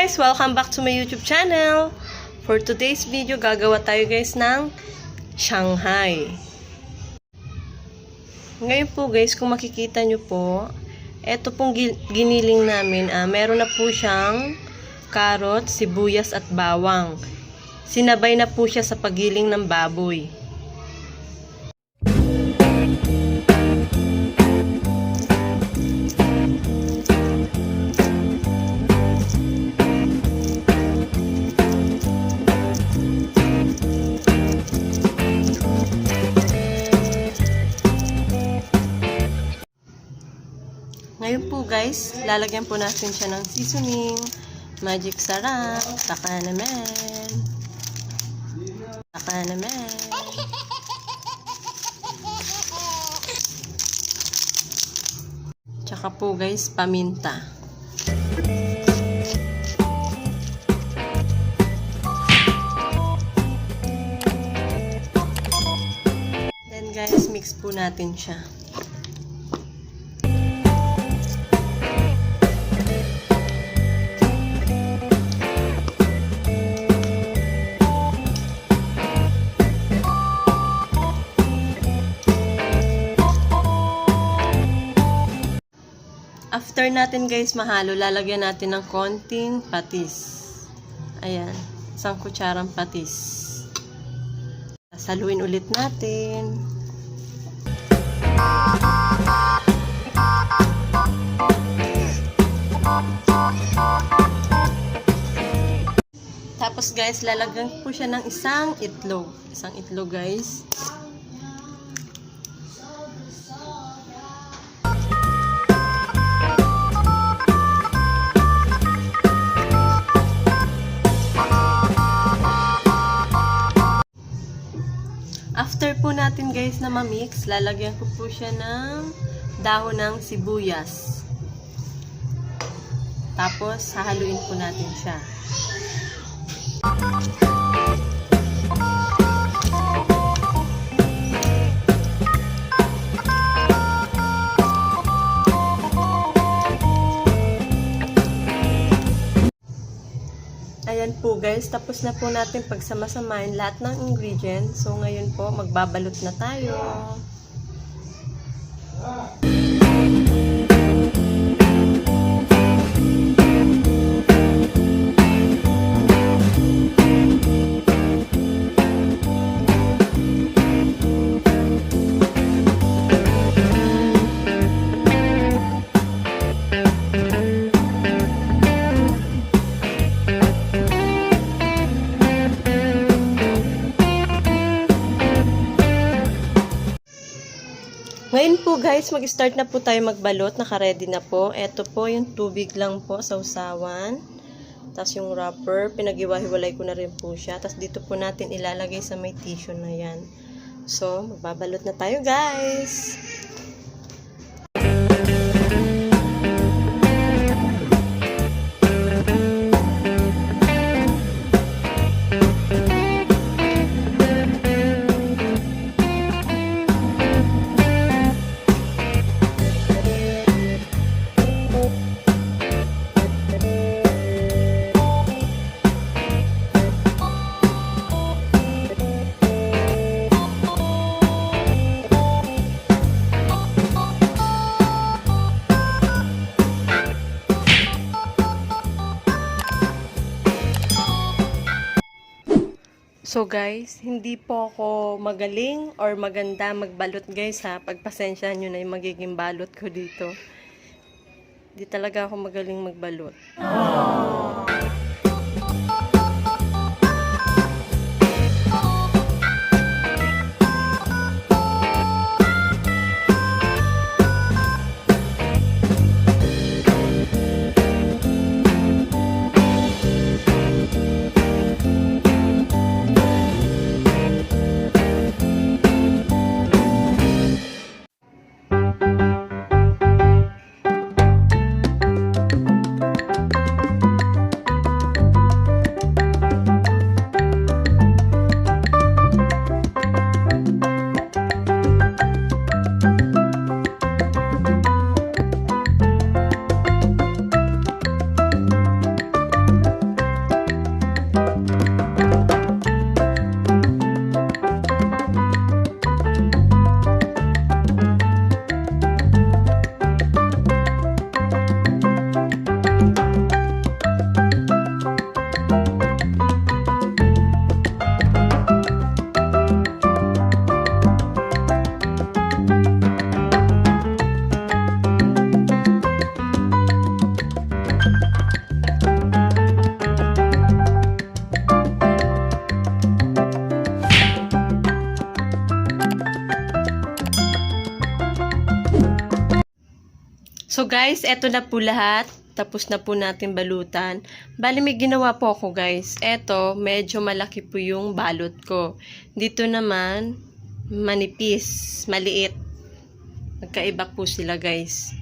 guys! Welcome back to my YouTube channel. For today's video, gagawa tayo guys ng Shanghai. Ngayon po guys, kung makikita nyo po, eto pong giniling namin, meron na po siyang carrot, sibuyas at bawang. Sinabay na po siya sa pagiling ng baboy. Ngayon po guys, lalagyan po natin siya ng seasoning, magic sarap, kakanin, tsaka po guys, paminta. Then guys, mix po natin siya. After natin guys mahalo, lalagyan natin ng konting patis. Ayan, isang kutsarang patis. Saluin ulit natin. Tapos guys, lalagyan po siya ng isang itlog. Isang itlog guys. After po natin guys na ma-mix, lalagyan ko po siya ng dahon ng sibuyas. Tapos, hahaluin po natin siya. Ayan po guys, tapos na po natin pagsama-samahin lahat ng ingredients. So ngayon po, magbabalot na tayo. Ngayon po guys, mag-start na po tayo magbalot. Naka-ready na po. Ito po yung tubig lang po sa usawan. Tapos yung wrapper, pinag-iwa-hiwalay ko na rin po siya. Tapos dito po natin ilalagay sa may tissue na yan. So, magbabalot na tayo guys. So guys, hindi po ako magaling or maganda magbalot guys ha. Pagpasensyahan nyo na yung magiging balot ko dito. Hindi talaga ako magaling magbalot. Aww. So guys, eto na po lahat. Tapos na po natin balutan. Bali may ginawa po ako guys. Eto, medyo malaki po yung balot ko. Dito naman, manipis, maliit. Magkaiba po sila guys.